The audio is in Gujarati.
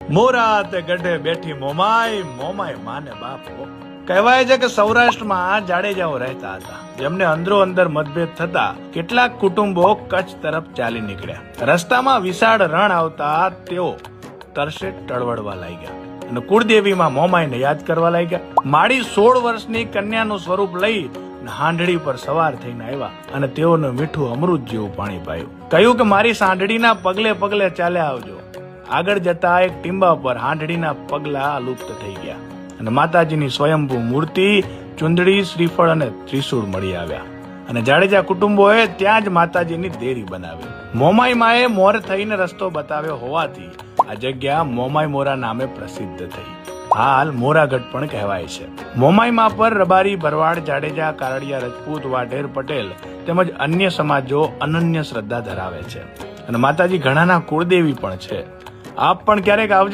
મોરા તે ગઢે બેઠી મોમાય, મોમાય માને બાપો. કહેવાય છે કે સૌરાષ્ટ્રમાં જાડેજાઓ રહેતા હતા, જેમને અંદરો અંદર મતભેદ થતા કેટલાક કુટુંબો કચ્છ તરફ ચાલી નીકળ્યા. રસ્તામાં વિશાળ રણ આવતા તેઓ તરસે ટળવળવા લાગ્યા અને કુળદેવીમાં મોમાઈને યાદ કરવા લાગ્યા. માડી 16 વર્ષની કન્યાનું સ્વરૂપ લઈ હાંડડી પર સવાર થઈને આવ્યા અને તેઓને મીઠું અમૃત જેવું પાણી પાયું. કહ્યું કે મારી સાંઢડીના પગલે પગલે ચાલ્યા આવજો. આગળ જતા એક ટીંબા પર હાંડડીના પગલા લુપ્ત થઈ ગયા અને માતાજીની સ્વયંભૂ મૂર્તિ, ચુંદડી, શ્રીફળ અને ત્રિશૂળ મળી આવ્યા અને જાડેજા કુટુંબોએ ત્યાં જ માતાજીની દેરી બનાવી. મોમાઈ માએ મોર થઈને રસ્તો બતાવ્યો હોવાથી આ જગ્યા મોમાઈ મોરા નામે પ્રસિદ્ધ થઈ. હાલ મોરાગઢ પણ કહેવાય છે. મોમાઈ મા પર રબારી, ભરવાડ, જાડેજા, કારડિયા, રજપૂત, વાઢેર, પટેલ તેમજ અન્ય સમાજો અનન્ય શ્રદ્ધા ધરાવે છે અને માતાજી ઘણાના કુળદેવી પણ છે. આપ પણ ક્યારેક આવજો.